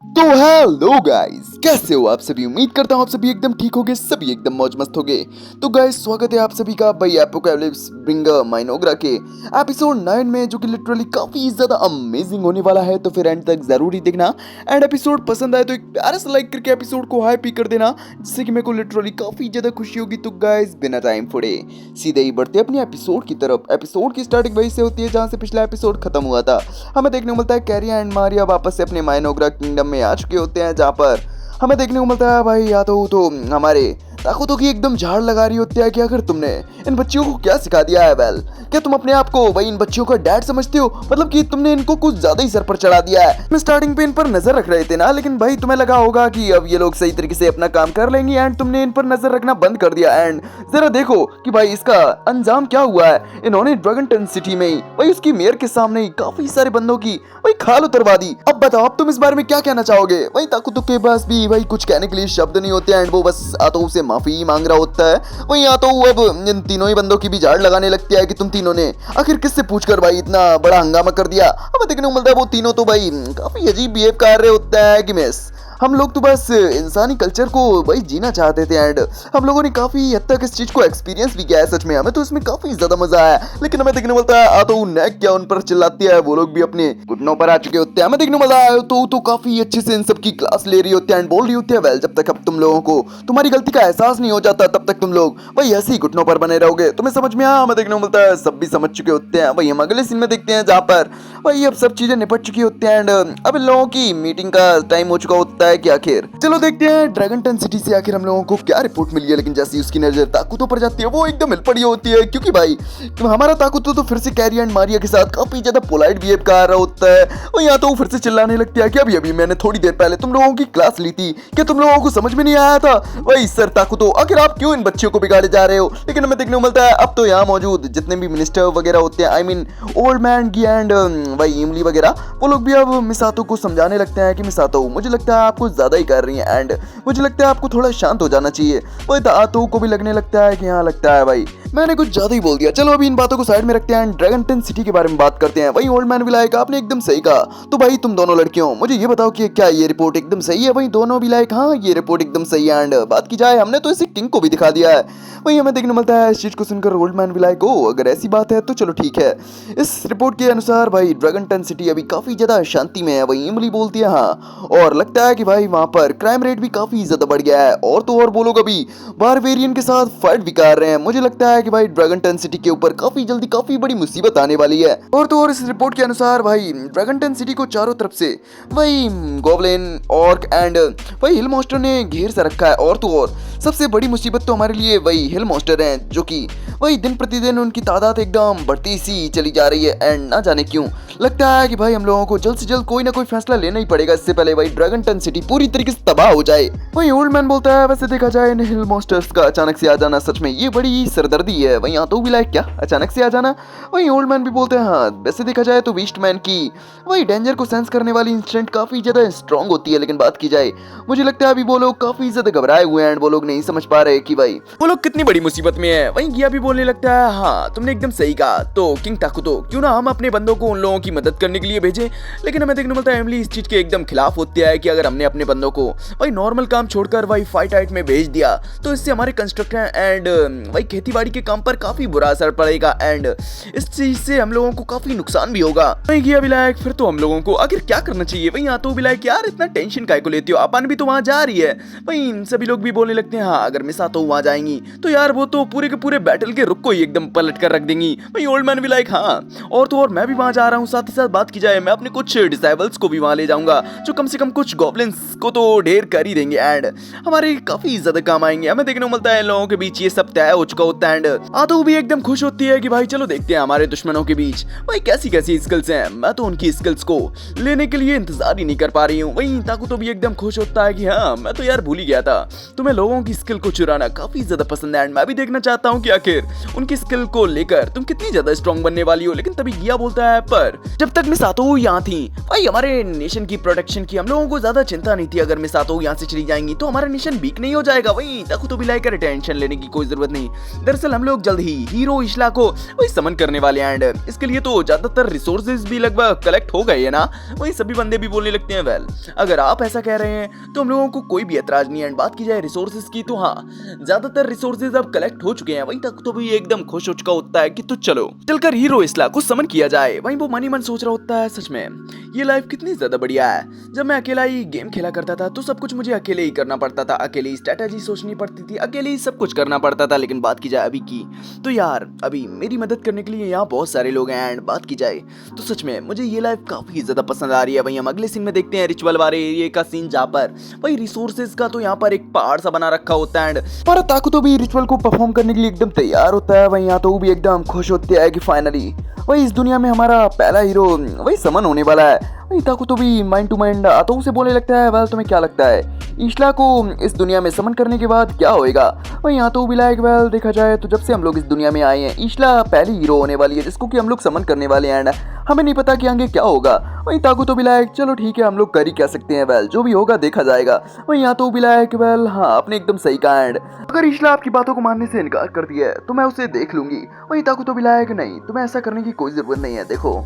तो hello guys, कैसे हो आप सभी। उम्मीद करता हूँ आप सभी एकदम ठीक होगे, सभी एकदम मौज मस्त होगे। तो गाइस, स्वागत है आप सभी का भाई एपोकैलिप्स ब्रिंगर माइनोग्रा के एपिसोड 9 में, जो कि लिटरली काफी ज्यादा अमेजिंग होने वाला है। तो फिर एंड तक जरूर ही देखना। एंड एपिसोड पसंद आए तो एक प्यारा सा लाइक करके एपिसोड को हाई पी कर देना, जिससे कि मेरे को लिटरली काफी ज्यादा खुशी होगी। तो गाइस, बिना टाइम फोड़े सीधे ही बढ़ते अपने एपिसोड की तरफ। एपिसोड की स्टार्टिंग वहीं से होती है जहाँ से पिछला एपिसोड खत्म हुआ था। हमें देखने को मिलता है कैरिया एंड मारिया वापस से अपने माइनोग्रा किंगडम में आ चुके होते हैं, जहाँ पर हमें देखने को मिलता है भाई या तो हमारे ताकतों की एकदम झाड़ लगा रही होती है कि आखिर तुमने इन बच्चियों को क्या सिखा दिया है। वेल, क्या तुम अपने आप को भाई इन बच्चियों का डैड समझते हो? मतलब कि तुमने इनको कुछ ज्यादा ही सर पर चढ़ा दिया है। मैं स्टार्टिंग पे इन पर नजर रख रहे थे ना, लेकिन भाई तुम्हें लगा होगा कि अब ये लोग सही तरीके से अपना काम कर लेंगे एंड तुमने इन पर नजर रखना बंद कर दिया। एंड जरा देखो कि भाई इसका अंजाम क्या हुआ है। इन्होंने ड्रैगन टन सिटी में ही भाई उसकी मेयर के सामने ही काफी सारे बंदों की भाई खाल उतरवा दी। अब बताओ, अब तुम इस बारे में क्या कहना चाहोगे? भाई ताकुतों के पास भी भाई कुछ कहने के लिए शब्द नहीं होते एंड वो बस आ तो उसे माफी मांग रहा होता है। वहीं या तो अब इन तीनों ही बंदों की भी झाड़ लगाने लगती है कि तुम तीनों ने आखिर किससे पूछकर भाई इतना बड़ा हंगामा कर दिया। अब देखने को मिलता है वो तीनों तो भाई काफी अजीब बिहेव कर रहे होते हैं कि मिस हम लोग तो बस इंसानी कल्चर को भाई जीना चाहते थे एंड हम लोगों ने काफी हद तक इस चीज को एक्सपीरियंस भी किया है। सच में हमें तो इसमें काफी ज्यादा मजा आया। लेकिन हमें देखने को मिलता है तो नेक क्या उन पर चिल्लाती है, वो लोग भी अपने घुटनों पर आ चुके होते हैं। हमें देखने को मिलता है तो काफी अच्छे से इन सब की क्लास ले रही होती है एंड बोल रही होती है, वेल जब तक अब तुम लोगों को तुम्हारी गलती का एहसास नहीं हो जाता तब तक तुम लोग भाई ऐसे ही घुटनों पर बने रहोगे। तुम्हें समझ में आया? हमें देखने को मिलता है सब भी समझ चुके होते हैं। भाई हम अगले सीन में देखते हैं जहाँ पर भाई अब सब चीजें निपट चुकी होती हैं एंड अब इन लोगों की मीटिंग का टाइम हो चुका होता है कि आखिर चलो देखते हैं ड्रैगन टन सिटी से आखिर हम लोगों को क्या रिपोर्ट मिली है। लेकिन जैसे ही उसकी नजर ताकुतों पर जाती है वो एकदम हिल पड़ी होती है, क्योंकि भाई हमारा ताकुतो तो फिर से कैरिया एंड मारिया के साथ काफी ज्यादा पोलाइट बिहेव कर रहा होता है। और यहाँ तो वो फिर से चिल्लाने लगती है कि अभी अभी मैंने थोड़ी देर पहले तुम लोगों की क्लास ली थी, क्या तुम लोगों को समझ में नहीं आया था? भाई सर ताकुतो, आखिर आप क्यों इन बच्चियों को बिगाड़े जा रहे हो? लेकिन हमें देखने को मिलता है अब तो यहाँ मौजूद जितने भी मिनिस्टर वगैरह होते हैं, आई मीन ओल्ड मैन गी एंड भाई इमली वगैरह, वो लोग भी अब मिसातो को समझाने लगते हैं कि मिसातो मुझे लगता है आपको ज्यादा ही कर रही है एंड मुझे लगता है आपको थोड़ा शांत हो जाना चाहिए। भाई तातो को भी लगने लगता है कि हाँ लगता है भाई मैंने कुछ ज्यादा ही बोल दिया। चलो अभी इन बातों को साइड में रखते हैं, ड्रैगन टन सिटी के बारे में बात करते हैं। वही ओल्ड मैन भी लाइक आपने एकदम सही कहा। तो भाई तुम दोनों लड़कियों मुझे ये बताओ कि क्या ये रिपोर्ट एकदम सही है? वही दोनों भी लाइक हाँ ये रिपोर्ट एकदम सही है एंड बात की जाए हमने तो इसे किंग को भी दिखा दिया है। वही हमें देखने मिलता है इस चीज को सुनकर ओल्ड मैन भी लाइक ओ अगर ऐसी बात है तो चलो ठीक है। इस रिपोर्ट के अनुसार भाई ड्रैगन टन सिटी अभी काफी ज्यादा शांति में है। वही इमली बोलती है हाँ, और लगता है कि भाई वहां पर क्राइम रेट भी काफी ज्यादा बढ़ गया है और तो और वो लोग अभी बारबेरियन के साथ फाइट भी कर रहे हैं। मुझे लगता है कि भाई ड्रैगन टन सिटी के ऊपर काफी जल्दी काफी बड़ी मुसीबत आने वाली है। और तो और इस रिपोर्ट के अनुसार भाई ड्रैगन टन सिटी को चारों तरफ से वही गोब्लिन ऑर्क एंड वही हिल मॉन्स्टर ने घेर से रखा है। और तो और सबसे बड़ी मुसीबत तो हमारे लिए वही हिल मॉन्स्टर हैं, जो कि वही दिन प्रतिदिन उनकी तादाद एकदम बढ़ती सी चली जा रही है एंड ना जाने क्यों लगता है कि भाई हम लोगों को जल्द से जल्द कोई ना कोई फैसला लेना ही पड़ेगा, इससे पहले भाई ड्रैगन टन सिटी पूरी तरीके से तबाह हो जाए। वही ओल्ड मैन बोलता है वैसे देखा जाए इन हिल मॉन्स्टर्स का अचानक से आ जाना सच में ये बड़ी सरदर्दी है। वही तो भी लाइक क्या अचानक से आ जाना? वही ओल्ड मैन भी बोलते हैं हाँ वैसे देखा जाए तो वीस्ट मैन की वही डेंजर को सेंस करने वाली इंस्टेंट काफी ज्यादा स्ट्रांग होती है। लेकिन बात की जाए मुझे लगता है अभी वो लोग काफी ज्यादा घबराए हुए हैं एंड वो लोग नहीं समझ पा रहे कि भाई वो लोग कितनी बड़ी मुसीबत में है। वही गिया भी बोलने लगता है हाँ तुमने एकदम सही कहा, तो किंग ताकुतो क्यों ना हम अपने बंदों को उन लोगों की मदद करने के लिए भेजें। लेकिन हमें देखने मिलता है एमिली इस चीज के एकदम खिलाफ होती है कि अगर हमने अपने बंदों को भाई नॉर्मल काम छोड़कर भाई फाइट आइट में भेज दिया तो इससे हमारे कंस्ट्रक्शन एंड भाई खेतीबाड़ी के काम पर काफी बुरा असर पड़ेगा एंड इस चीज से हम लोगों को काफी नुकसान भी होगा। वही गिया भी लायक फिर तो हम लोगों को आखिर क्या करना चाहिए? वही यहाँ तो भी लायक यार इतना टेंशन काहे को लेती हो, अपन भी तो वहां जा रही है। वही सभी लोग भी बोलने लगते हैं हाँ अगर मिसा तो वहां जाएंगी तो यार वो तो पूरे के पूरे बैटल के रुख को ही एकदम पलट कर रख देंगी। वही ओल्ड मैन भी लाइक हाँ और तो और मैं भी वहां जा रहा हूँ, साथ ही साथ बात की जाए मैं अपने कुछ डिसेबल्स को भी वहां ले जाऊंगा जो कम से कम कुछ गॉब्लिन्स को तो ढेर कर ही देंगे एंड हमारे काफी ज्यादा काम आएंगे। हमें देखने को मिलता है लोगों के बीच ये सब तय हो चुका होता है एंड आदो भी एकदम खुश होती है कि भाई चलो देखते हैं हमारे दुश्मनों के बीच भाई कैसी कैसी स्किल्स हैं। मैं तो उनकी स्किल्स को लेने के लिए इंतजार ही नहीं कर पा रही हूँ। वही ताकू तो भी एकदम खुश होता है कि हाँ मैं तो यार भूल ही गया था, तुम्हें लोगों की स्किल को चुराना काफी ज्यादा पसंद है एंड मैं भी देखना चाहता हूँ कि आखिर उनकी स्किल को लेकर तुम कितनी ज्यादा स्ट्रॉन्ग बनने वाली हो। लेकिन तभी गिया बोलता है पर जब तक मिस आतो यहाँ थी भाई हमारे नेशन की प्रोटेक्शन की हम लोगों को ज्यादा चिंता नहीं थी, अगर मिस आतो यहाँ से चली जाएंगी तो हमारा नेशन वीक नहीं हो जाएगा। वही ताकू तो भी लाइकर टेंशन लेने की कोई जरूरत नहीं। दरअसल हम लोग जल्द ही हीरो इशला को वही समन करने वाले हैं। एंड इसके लिए तो ज्यादातर रिसोर्सेज भी लगभग कलेक्ट हो गए है ना। वही सभी बंदे भी बोलने लगते हैं वेल अगर आप ऐसा कह रहे हैं तो हम लोगों को कोई भी एतराज नहीं है। एंड बात की जाए रिसोर्सेज की तो हाँ, ज्यादातर रिसोर्सेज अब कलेक्ट हो चुके हैं। वहीं तक तो भी एकदम खुश हो चुका होता है कि तो चलो चलकर हीरो इशला को समन किया जाए। वहीं वो मन ही मन सोच रहा होता है सच में ये लाइफ कितनी ज्यादा बढ़िया है। जब मैं अकेला ही गेम खेला करता था तो सब कुछ मुझे अकेले ही करना पड़ता था, अकेले ही स्ट्रेटेजी सोचनी पड़ती थी, अकेले ही सब कुछ करना पड़ता था। लेकिन बात की जाए अभी की तो यार अभी मेरी मदद करने के लिए यहाँ बहुत सारे लोग हैं। एंड बात की जाए तो सच में मुझे ये लाइफ काफी ज्यादा पसंद आ रही है। वहीं हम अगले सीन में देखते हैं रिचुअल वाले एरिया का सीन जहाँ पर वही रिसोर्सेज का तो यहाँ पर एक पहाड़ सा बना रखा होता है। एंड पर ताकू तो भी रिचुअल को परफॉर्म करने के लिए एकदम तैयार होता है। वहीं यहाँ तो वो भी एकदम खुश होते हैं कि फाइनली वही इस दुनिया में हमारा पहला हीरो वही समन होने वाला है। वही ताकू तो भी माइंड टू माइंड आतो से बोलने लगता है वेल तुम्हें क्या लगता है इशला को इस दुनिया में समन करने के बाद क्या होएगा। वहीं आतो भी लाइक वेल देखा जाए तो जब से हम लोग इस दुनिया में आए हैं इशला पहली हीरो होने वाली है जिसको कि हम लोग समन करने वाले हैं। एंड हमें नहीं पता कि आगे क्या होगा। वहीं ताकू तो भी लाइक चलो ठीक है हम लोग कर ही क्या सकते हैं वेल जो भी होगा देखा जाएगा। वहीं आतो भी लाइक वेल हाँ आपने एकदम सही कहा। एंड अगर इशला आपकी बातों को मानने से इनकार कर दिया है तो मैं उसे देख लूंगी। वहीं ताकू तो भी लाइक नहीं तुम्हें ऐसा करने की कोई जरूरत नहीं है। देखो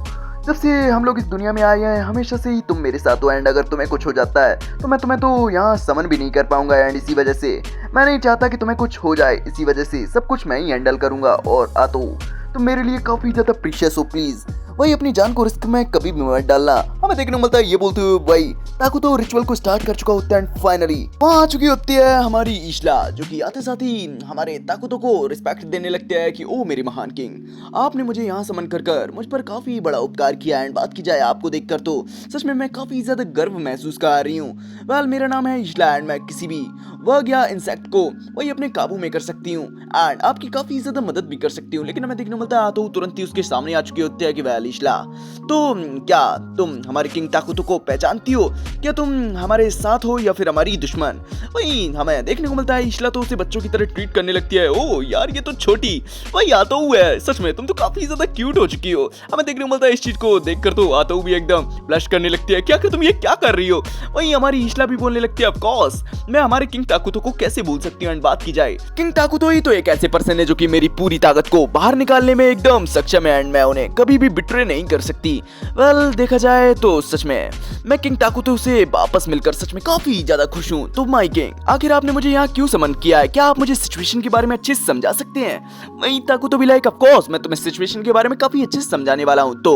जब से हम लोग इस दुनिया में आए हैं हमेशा से ही तुम मेरे साथ हो। एंड अगर तुम्हें कुछ हो जाता है तो मैं तुम्हें तो यहाँ समन भी नहीं कर पाऊंगा। एंड इसी वजह से मैं नहीं चाहता कि तुम्हें कुछ हो जाए, इसी वजह से सब कुछ मैं ही हैंडल करूंगा। और आतो तुम मेरे लिए काफी ज्यादा प्रीशियस हो, प्लीज वही अपनी जान को रिस्क में कभी भी मत डालना। हमें देखने को मिलता है ये बोलते हुए भाई ताकू तो रिचुअल को स्टार्ट कर चुका होता है। एंड फाइनली वहाँ आ चुकी होती है हमारी इशला जो कि आते साथ ही हमारे ताकुतो को रिस्पेक्ट देने लगते हैं कि ओ मेरे महान किंग आपने मुझे यहाँ समन कर मुझ पर काफी बड़ा उपकार किया। एंड बात की जाए आपको देखकर तो सच में मैं काफी ज्यादा गर्व महसूस कर रही हूँ। वेल मेरा नाम है इशला एंड मैं किसी भी वर्ग या इंसेक्ट को वही अपने काबू में कर सकती हूँ एंड आपकी काफी ज्यादा मदद भी कर सकती हूँ। लेकिन हमें देखने को मिलता है तो तुरंत ही उसके सामने आ चुकी होती है कि वेल इशला तो क्या तुम हमारे किंग ताकुतो को पहचानती हो? क्या तुम हमारे साथ हो या फिर हमारी दुश्मन? वही हमें देखने को मिलता है इशला तो उसे बच्चों की तरह ट्रीट करने लगती है। ओ यार ये तो छोटी वही आतो है, सच में तुम तो काफी ज्यादा क्यूट हो चुकी हो। हमें देखने को मिलता है इस चीज को देखकर तो आतो भी एकदम ब्लश करने लगती है। क्या तुम ये क्या कर रही हो? वही हमारी इशला भी बोलने लगती है ऑफ कोर्स मैं हमारे किंग ताकुतो को कैसे भूल सकती हूँ। एंड बात की जाए किंग ताकुतो ही तो एक ऐसे पर्सन है जो कि मेरी पूरी ताकत को बाहर निकालने में एकदम सक्षम है। एंड मैं उन्हें कभी भी बिट्रे नहीं कर सकती। वेल देखा जाए तो सच में मैं किंग ताकुतो से वापस मिलकर सच में काफी ज्यादा खुश हूँ। तो माय किंग आखिर आपने मुझे यहाँ क्यों समन किया है? क्या आप मुझे सिचुएशन के बारे में अच्छे से समझा सकते हैं? वही ताकुतो भी लाइक ऑफ कोर्स मैं तुम्हें सिचुएशन के बारे में काफी अच्छे से समझाने वाला हूँ। तो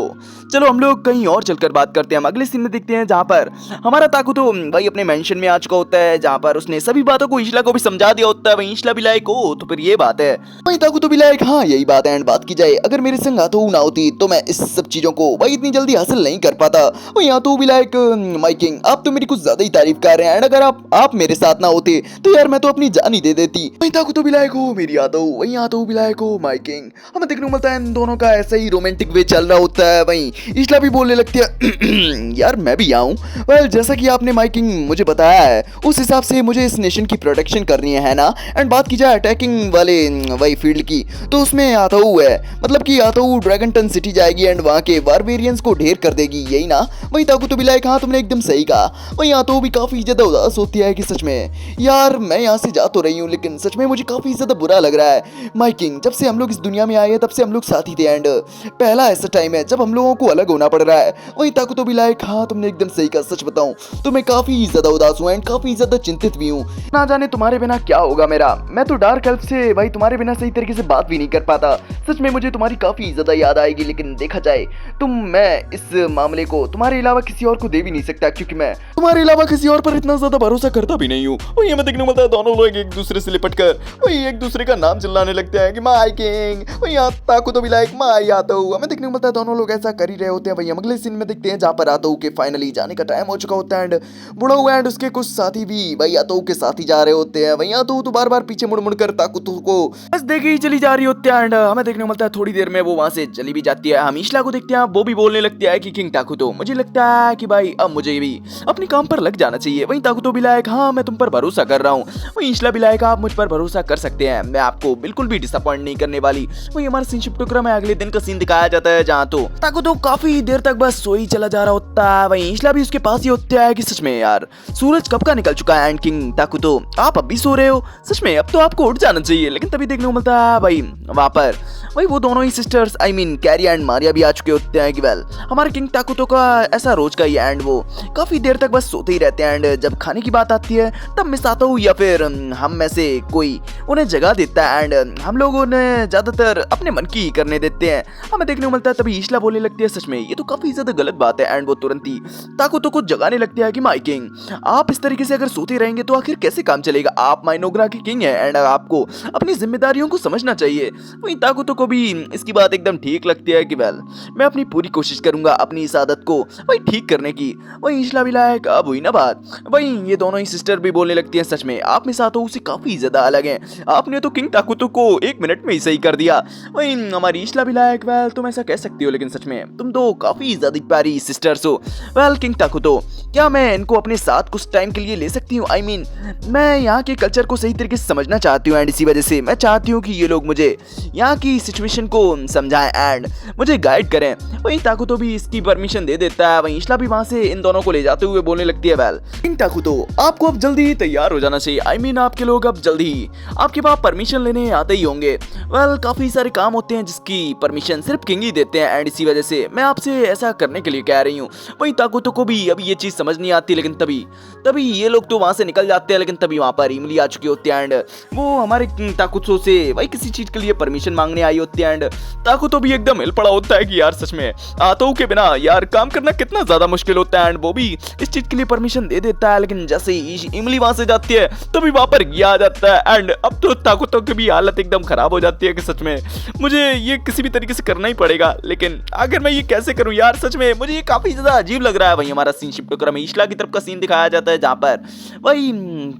चलो हम लोग कहीं और चलकर बात करते हैं। हम अगले सीन में देखते हैं जहाँ पर हमारा ताकुतो भाई अपने मेंशन में आ चुका होता है जहाँ पर उसने सभी बातों को इशला को भी समझा दिया होता है। वहीं इशला भी लाइक ओ तो फिर ये बात है। वहीं ताकुतो भी लाइक हाँ यही बात है। एंड बात की जाए अगर मेरे संग आतो ना होती तो मैं इस सब चीजों को भाई इतनी जल्दी हासिल नहीं कर पाता। वहीं आतो भी लाइक माय किंग आप तो मेरी कुछ ज्यादा ही तारीफ कर रहे हैं। एंड अगर आप मेरे साथ ना होते तो यार मैं तो अपनी जान ही दे देती। वहीं ताकुतो भी लाइक हो मेरी आतो, वहीं आतो भी लाइक हो माय किंग। हमें देखने को मिलता है इन दोनों का ऐसा ही रोमांटिक वे चल रहा होता है। वहीं इशला भी बोलने लगती है यार मैं भी आऊं। वेल जैसा कि आपने माय किंग मुझे बताया है उस हिसाब से मुझे इस नेशन की प्रोटेक्शन करनी है ना। एंड बात की जाए अटैकिंग वाले वही फील्ड की तो उसमें आतो है मतलब कि आतो ड्रैगन टन सिटी जाएगी एंड वहां के बारबेरियंस को ढेर कर देगी यही ना। वहीं ताकुतो भी लाइक हाँ तुमने एकदम सही कहा। वहीं आतो भी काफी ज्यादा उदास होती है कि सच में यार मैं यहाँ से जा तो रही हूँ लेकिन सच में मुझे काफी ज्यादा बुरा लग रहा है। माय किंग जब से हम लोग इस दुनिया में आए हैं तब से हम लोग साथ ही थे एंड पहला ऐसा टाइम है जब हम लोगों को अलग होना पड़ रहा है। वहीं ताकुतो भी लाइक हाँ तुमने एकदम सही कहा। सच बताऊं तो मैं काफी ज्यादा उदास हूँ एंड काफी ज्यादा चिंतित भी हूँ। ना जाने तुम्हारे बिना क्या होगा मेरा। मैं तो डार्क एल्फ से भाई तुम्हारे बिना सही तरीके से बात भी नहीं कर पाता। सच में मुझे तुम्हारी काफी ज्यादा याद आएगी। लेकिन देखा जाए मैं इस मामले को तुम्हारे अलावा किसी और को दे भी नहीं सकता क्योंकि मैं तुम्हारे अलावा किसी और पर इतना ज्यादा भरोसा करता भी नहीं हूँ। वही हमें देखने को मिलता है दोनों लोग एक दूसरे से लिपट कर वही एक दूसरे का नाम चिल्लाने लगते हैं कि माय किंग। वही ताकुतो भी लाइक माय आतो। हमें देखने को मिलता है दोनों लोग ऐसा कर ही रहे होते हैं। वही हम अगले सीन में देखते हैं जहाँ पर आतो के फाइनली जाने का टाइम हो चुका होता है एंड बुढ़ा हुआ एंड उसके कुछ साथी भी भाई आतो के साथ ही जा रहे होते हैं। वही आतो तो बार बार पीछे मुड़ मुड़ कर ताकुतो को बस देखे ही चली जा रही होती है। एंड हमें देखने को मिलता है थोड़ी देर में वो वहां से चली भी जाती है। हम इशला को देखते हैं वो भी बोलने लगती है कि किंग ताकुतो मुझे लगता है कि भाई अब मुझे भी अपने काम पर लग जाना चाहिए। वहीं ताकुतो भी लायक हाँ मैं तुम पर भरोसा कर रहा हूँ। वहीं इशला भी लायक आप मुझ पर भरोसा कर सकते हैं, मैं आपको बिल्कुल भी डिसअपॉइंट नहीं करने वाली। वहीं हमारा सीन शिफ्ट टुकड़ा में अगले दिन का सीन दिखाया जाता है जहाँ तो ताकुतो काफी देर तक बस सोई चला जा रहा होता है। वहीं इशला भी उसके पास ही होता है कि सच में यार सूरज कब का निकल चुका है एंड किंग ताकुतो आप अब भी सो रहे हो? सच में अब तो आपको उठ जाना चाहिए। है, लेकिन तभी देखने को मिलता है भाई वहाँ पर भाई वो दोनों ही sisters I mean Carrie and Maria भी आ चुके होते हैं कि वेल हमारे किंग ताकुतो का ऐसा रोज का ही एंड वो काफी देर तक बस सोते ही रहते हैं एंड जब खाने की बात आती है तब मिस आता हूँ या फिर हम में से कोई उन्हें जगह देता है एंड हम लोग उन्हें ज्यादातर अपने मन की करने देते हैं। हमें देखने को मिलता है तभी ईशला बोलने लगती है सच में ये तो काफी ज्यादा गलत बात है एंड वो तुरंत ही ताकुतो को जगाने लगती है कि माई किंग आप इस तरीके से अगर सोते रहेंगे तो आखिर कैसे काम चलेगा, आप माइनोग्रा के किंग हैं एंड आपको अपनी जिम्मेदारियों को समझना चाहिए। वहीं ताकुतो को भी इसकी बात एकदम ठीक लगती है कि वेल मैं अपनी पूरी कोशिश करूंगा अपनी इस आदत को वही ठीक करने की। वहीं ईशला भी लायक अब हुई ना बात। वहीं ये दोनों ही सिस्टर भी बोलने लगती हैं सच में आप में साथ हो उसे काफी ज्यादा अलग हैं, आपने तो किंग ताकुतो को 1 मिनट में ही सही कर दिया। वहीं हमारी ईशला भी लायक वेल तुम ऐसा कह सकती हो लेकिन सच में तुम तो काफी ज्यादा प्यारी सिस्टर्स हो। वेल किंग ताकुतो क्या मैं इनको अपने साथ कुछ टाइम के लिए ले सकती हूँ, आई मीन मैं यहाँ के कल्चर को सही तरीके से समझना चाहती हूँ एंड इसी वजह से मैं चाहती हूँ कि ये लोग मुझे यहाँ की सिचुएशन को समझाएं एंड मुझे गाइड करें। वहीं ताकुतो भी इसकी परमिशन दे देता है। वहीं ईशला भी वहाँ से इन दोनों को ले जाते हुए बोलने लगती है वेल किंग ताकुतो आपको अब जल्दी ही तैयार हो जाना चाहिए, आई मीन आपके लोग अब जल्दी ही आपके पास परमिशन लेने आते ही होंगे। वेल काफी सारे काम होते हैं जिसकी परमिशन सिर्फ किंग ही देते हैं एंड इसी वजह से मैं आपसे ऐसा करने के लिए कह रही हूँ। वहीं ताकुतो को भी अभी ये चीज समझ नहीं आती लेकिन तभी ये लोग तो वहां से निकल जाते हैं लेकिन तभी वहां पर इमली आ चुकी होती है एंड वो हमारे ताकुतो से वही किसी चीज के लिए परमिशन मांगने आई होती है एंड ताकुतो भी एकदम हिल पड़ा होता है कि यार सच में आतो के बिना यार काम करना कितना ज्यादा मुश्किल होता है एंड वो भी इस चीज के लिए परमिशन दे देता है। लेकिन जैसे ही इमली वहां से जाती है तभी वहां पर गिया आ जाता है एंड अब तो ताकुतो की भी हालत एकदम खराब हो जाती है कि सच में मुझे ये किसी भी तरीके से करना ही पड़ेगा, लेकिन अगर मैं ये कैसे करूं यार सच में मुझे ये काफी ज्यादा अजीब लग रहा है। वहीं हमारा सीन शिफ्ट होकर हमें ईशला की तरफ का सीन दिखाया जाता है जहां पर वही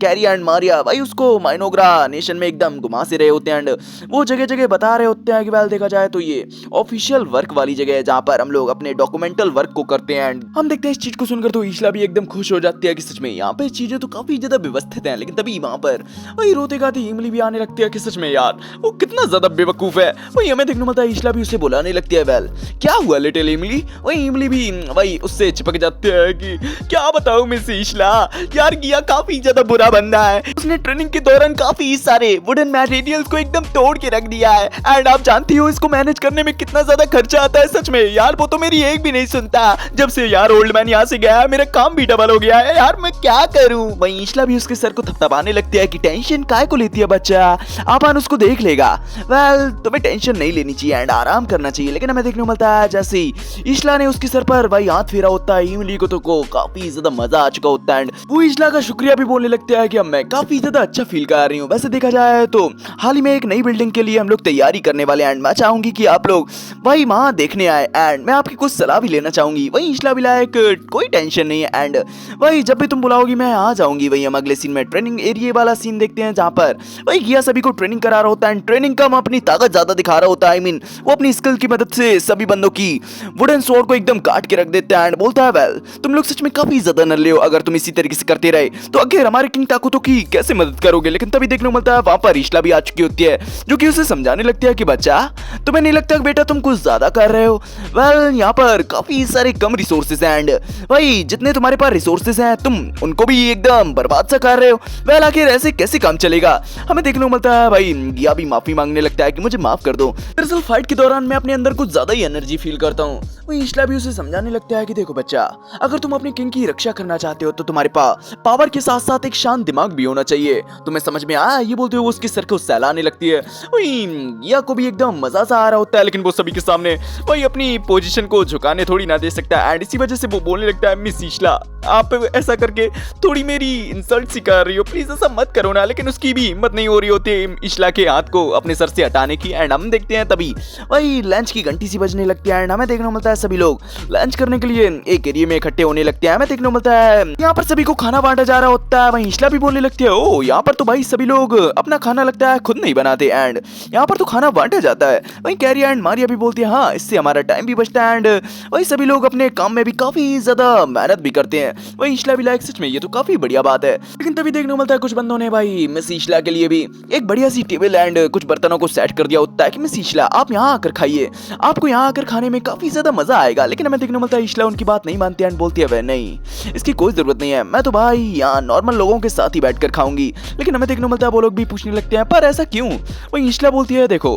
कैरी एंड मारिया भाई उसको माइनोग्रा नेशन में एकदम घुमा से रहे होते हैं एंड वो जगह जगह बता रहे होते हैं कि वेल देखा जाए तो ये ऑफिशियल वर्क वाली जगह है जहां पर हम लोग अपने डॉक्यूमेंटल वर्क को करते हैं एंड हम देखते हैं इस चीज को सुनकर तो ईशला भी एकदम खुश हो जाती है कि सच में यहाँ पे चीजें तो काफी ज्यादा व्यवस्थित हैं। लेकिन तभी वहां पर वही रोते गाते इमली भी आने लगती है कि सच में यार वो कितना ज्यादा बेवकूफ है। वही हमें देखने मिलता है ईशला भी उसे बुलाने लगती है वेल क्या हुआ लिटिल इमली। वही इमली भी वही उससे चिपक जाते हैं कि क्या बताऊं मिस ईशला यार गिया काफी ज्यादा बुरा बंदा है, उसने ट्रेनिंग के दौरान काफी सारे वुडन मटेरियल्स को एकदम तोड़ के रख दिया है एंड आप जानती हो इसको मैनेज करने में कितना ज्यादा खर्चा आता है। सच में यार वो तो मेरी एक भी नहीं सुनता, जब से यार ओल्ड मैन यहाँ से गया है मेरा काम भी डबल हो गया है यार मैं क्या करूं। वहीं ईशला भी उसके सर को थपथपाने लगती है कि टेंशन काय को लेती है बच्चा, आपन उसको देख लेगा। वेल तुम्हें टेंशन नहीं लेनी चाहिए एंड आराम करना चाहिए। लेकिन हमें देखने को मिलता है जैसे ईशला ने उसके सर पर भाई हाथ फेरा होता है इमली को तो काफी ज्यादा मजा आ चुका होता है एंड वो ईशला का शुक्रिया भी बोलने लगते हैं कि अब मैं काफी ज्यादा अच्छा फील कर रही हूँ। वैसे देखा जाए तो हाल ही में एक नई बिल्डिंग के लिए हम लोग तैयारी करने वाले हैं एंड मैं चाहूंगी कि आप लोग भाई वहां देखने आए एंड मैं आपकी कुछ सलाह भी लेना चाहूंगी। वही ईशला भी लायक कोई टेंशन नहीं है एंड वही जब भी तुम बुलाओगी मैं आ जाऊंगी। वही हम अगले सीन में ट्रेनिंग एरिया वाला सीन देखते हैं जहाँ पर वही गिया सभी को ट्रेनिंग करा रहा होता है एंड ट्रेनिंग का अपनी ताकत ज्यादा दिखा रहा होता है। आई मीन वो अपनी स्किल की मदद से सभी बंदों की वुडन स्वॉर्ड को एकदम काट के रख देता है एंड बोलता है वेल तुम लोग सच में काफी ज्यादा नल्ले हो, अगर तुम इसी तरीके से करते रहे तो आखिर हमारे किंग ताकुतो की कैसे मदद करोगे। लेकिन तभी देखने को मिलता है वहां पर ईशला भी आ चुकी होती है जो कि उसे समझाने लगती है कि बच्चा तुम्हें नहीं लगता बेटा तुम कुछ ज्यादा कर रहे हो। वेल यहाँ पर काफी सारे कम रिसोर्सेज हैं एंड भाई जितने तुम्हारे पास रिसोर्सेज हैं तुम उनको भी एकदम बर्बाद सा कर रहे हो। वेल आखिर ऐसे कैसे काम चलेगा। हमें देखने को मिलता है भाई गिया भी माफी मांगने लगता है कि मुझे माफ कर दो, दरअसल फाइट के दौरान मैं अपने अंदर कुछ ज्यादा ही एनर्जी फील करता हूँ। वही ईशला भी उसे समझाने लगता है कि देखो बच्चा अगर तुम अपने किंग की रक्षा करना चाहते हो तो तुम्हारे पास पावर के साथ साथ एक शांत दिमाग भी होना चाहिए। तुम्हें समझ में आया ये बोलते हुए उसके सर को सहलाने लगती है। वही गिया को भी एकदम मजा सा आ रहा होता है लेकिन वो सभी के सामने वही अपनी पोजीशन को झुकाने थोड़ी ना दे सकता एंड इसी वजह से वो बोलने लगता है मिस ईशला आप ऐसा करके थोड़ी मेरी इंसल्ट सी कर रही हो, प्लीज ऐसा मत करो ना। लेकिन उसकी भी हिम्मत नहीं हो रही होती ईशला के हाथ को अपने सर से हटाने की एंड हम देखते हैं तभी वही लंच की घंटी सी बजने लगती है एंड हमें देखने को मिलता है सभी लोग लंच करने के लिए एक एरिया में इकट्ठे होने लगते हैं। हमें देखने को मिलता है यहाँ पर सभी को खाना बांटा जा रहा होता है। वहीं ईशला भी बोलने लगती है ओ यहाँ पर तो भाई सभी लोग अपना खाना लगता है खुद नहीं बनाते एंड यहाँ पर तो खाना बांटा जाता है। वहीं कैरी एंड मारिया भी बोलती है हाँ इससे हमारा टाइम भी बचता है एंड वही सभी लोग अपने काम में भी काफी ज्यादा मेहनत भी करते हैं। हैं। वही ईशला भी लाइक सच में ये तो काफी बढ़िया बात है। लेकिन तभी देखने को मिलता है कुछ बंदों ने भाई मिस ईशला के लिए भी एक बढ़िया सी टेबल एंड कुछ बर्तनों को सेट कर दिया होता है कि मिस ईशला आप यहाँ आकर खाइए, आपको यहाँ आकर खाने में काफी ज्यादा मजा आएगा। लेकिन हमें देखने को मिलता है ईशला उनकी बात नहीं मानती एंड बोलती है वह नहीं, इसकी कोई जरूरत नहीं है, मैं तो भाई यहाँ नॉर्मल लोगों के साथ ही बैठकर खाऊंगी। लेकिन हमें देखने को मिलता है वो लोग भी पूछने लगते हैं पर ऐसा क्यों। वही ईशला बोलती है देखो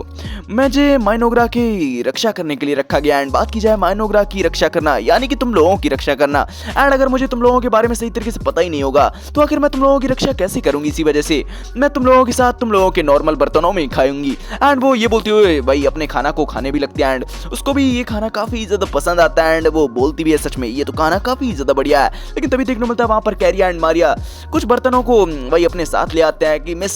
मुझे माइनोग्रा की रक्षा करने के लिए रखा गया एंड बात की जाए माइनोग्रा की रक्षा करना यानी कि तुम लोगों की रक्षा करना एंड अगर मुझे तुम लोगों के बारे में सही तरीके से पता ही नहीं होगा तो आखिर मैं तुम लोगों की रक्षा कैसे करूंगी। इसी वजह से मैं तुम लोगों के साथ तुम लोगों के नॉर्मल बर्तनों में ही खाऊंगी। एंड वो ये बोलती हुए भाई अपने खाना को खाने भी लगती है एंड उसको भी ये खाना काफी ज्यादा पसंद आता है एंड वो बोलती भी है सच में ये तो खाना काफी ज्यादा बढ़िया है। लेकिन तभी देखने को मिलता है वहां पर कैरिया एंड मारिया कुछ बर्तनों को भाई अपने साथ ले आते हैं कि मिस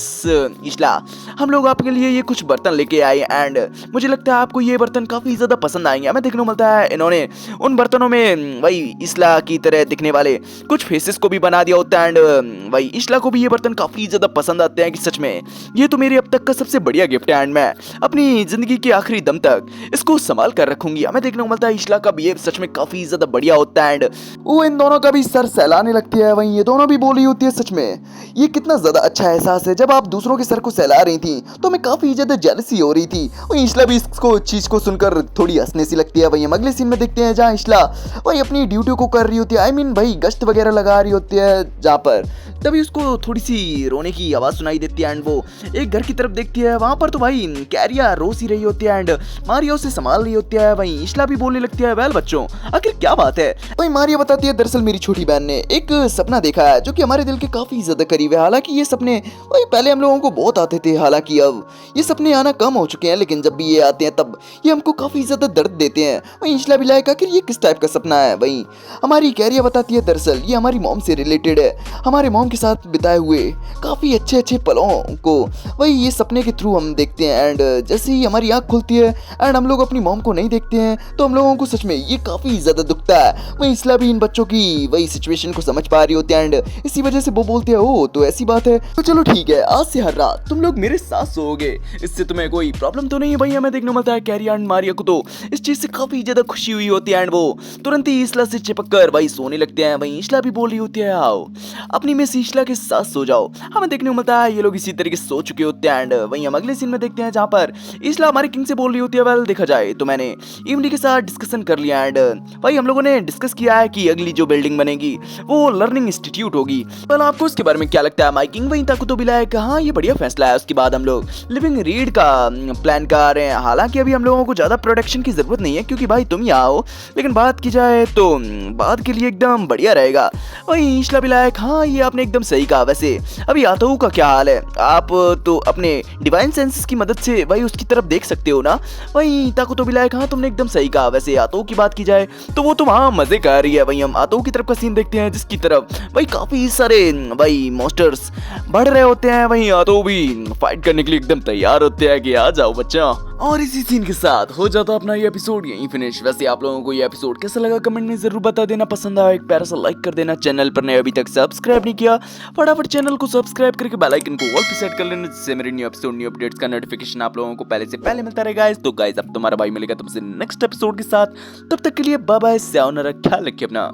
ईशला हम लोग आपके लिए ये कुछ बर्तन लेके आए एंड मुझे लगता है आपको ये बर्तन काफी ज्यादा पसंद आएंगे। हमें देखने को मिलता है इन्होंने उन बर्तनों में भाई ईशला की तरह दिखने वाले कुछ फेसेस को भी बना दिया होता है एंड भाई ईशला को भी ये बर्तन काफी ज्यादा पसंद आते हैं कि सच में ये तो मेरे अब तक का सबसे बढ़िया गिफ्ट है एंड मैं अपनी जिंदगी के आखिरी दम तक इसको संभाल कर रखूंगी। हमें देखने को मिलता है ईशला का बिहेव सच में काफी ज्यादा बढ़िया होता है एंड वो इन दोनों का भी सर सहलाने लगती है। वहीं ये दोनों भी बोली होती है सच में ये कितना ज्यादा अच्छा एहसास है, जब आप दूसरों के सर को सहला रही थी तो मैं काफी ज्यादा जेलसी हो रही थी। वहीं ईशला भी इसको चीज को सुनकर थोड़ी हंसने सी लगती है। वहीं हम अगले सीन में देखते हैं जहाँ ईशला वही अपनी ड्यूटी को कर रही होती है, आई मीन भाई गश्त वगैरह लगा रही होती है जहाँ पर तभी उसको थोड़ी सी रोने की आवाज सुनाई देती है एंड वो एक घर की तरफ देखती है। वहां पर तो भाई कैरिया रो सी रही होती है एंड मारिया उसे संभाल रही होती है। वहीं ईशला भी बोलने लगती है वेल बच्चों आखिर क्या बात है। वहीं मारिया बताती है दरअसल मेरी छोटी बहन ने एक सपना देखा है जो कि हमारे दिल के काफी ज्यादा करीब है। हालांकि ये सपने वही पहले हम लोगों को बहुत आते थे, हालांकि अब ये सपने आना कम हो चुके हैं, लेकिन जब भी ये आते हैं तब ये हमको काफी ज्यादा दर्द देते हैं। वहीं ईशला भी लाइक आखिर ये किस टाइप का सपना है। वहीं हमारी कैरिया बताती है दरअसल ये हमारी मॉम से रिलेटेड है, हमारे मॉम के साथ बिताए हुए काफी अच्छे अच्छे पलों को वही ये सपने के थ्रू हम देखते हैं एंड जैसे ही हमारी आंख खुलती है एंड हम लोग अपनी मॉम को नहीं देखते हैं तो हम लोगों को सच में ये काफी ज्यादा दुखता है। वहीं ईशला भी इन बच्चों की वही सिचुएशन को समझ पा रही होती है एंड इसी वजह से वो बोलती है ओ तो ऐसी बात है तो चलो ठीक है आज से हर रात तुम लोग मेरे साथ सोओगे, इससे तुम्हें कोई प्रॉब्लम तो नहीं है। भाई हमें देखने को मिलता है कैरिया एंड मारिया को तो इस चीज से काफी ज्यादा खुशी हुई होती है एंड वो तुरंत ही ईशला से चिपक कर भाई सोने लगते हैं। वहीं ईशला भी बोल रही होती है आओ अपनी मिस ईशला के साथ सो जाओ। हमें देखने को मिलता है ये लोग इसी तरीके से सो चुके होते हैं एंड वहीं हम अगले सीन में देखते हैं जहाँ पर ईशला हमारी किंग से बोल रही होती है वेल देखा जाए तो मैंने इमली के साथ डिस्कशन कर लिया एंड भाई हम लोगों ने डिस्कस किया है कि अगली जो बिल्डिंग बनेगी वो लर्निंग इंस्टीट्यूट होगी। वेल आपको इसके बारे में क्या लगता है माय किंग। वहीं तक तो भी लायक हाँ ये बढ़िया फैसला है। उसके बाद हम लोग लिविंग रीड का प्लान कर रहे हैं। हालांकि अभी हम लोगों को ज्यादा प्रोडक्शन की जरूरत नहीं है क्योंकि भाई तुम यहाँ हो, लेकिन बात की जाए तो बाद के लिए एकदम बढ़िया रहेगा। वहीं ईशला भी लायक हाँ ये आपने एकदम सही कहा। वैसे अभी आतऊ का क्या हाल है, आप तो अपने डिवाइन सेंसेस की मदद से भाई उसकी तरफ देख सकते हो ना। वहीं ताको तो भी लायक हाँ तुमने एकदम सही कहा। वैसे आतऊ की बात की जाए तो वो तो वहाँ मजे कर रही है। वहीं हम आतऊ की तरफ का सीन देखते हैं जिसकी तरफ भाई काफी सारे भाई मॉन्स्टर्स बढ़ रहे होते हैं। वहीं आतऊ भी फाइट करने के लिए एकदम तैयार होते हैं कि आ जाओ बच्चा। और इसी सीन के साथ हो जाता अपना ये एपिसोड यहीं फिनिश। वैसे आप लोगों को ये एपिसोड कैसा लगा कमेंट में जरूर बता देना, पसंद आया एक प्यारा सा लाइक कर देना, चैनल पर नए अभी तक सब्सक्राइब नहीं किया फटाफट चैनल को सब्सक्राइब करके बेल आइकन को ऑल पे सेट कर लेना जिससे मेरे न्यू एपिसोड न्यू अपडेट्स का नोटिफिकेशन आप लोगों को पहले से पहले मिलता रहेगा। तो गाइस अब तुम्हारा भाई मिलेगा तुमसे नेक्स्ट एपिसोड के साथ, तब तक के लिए बाय बाय, ख्याल रखिए अपना।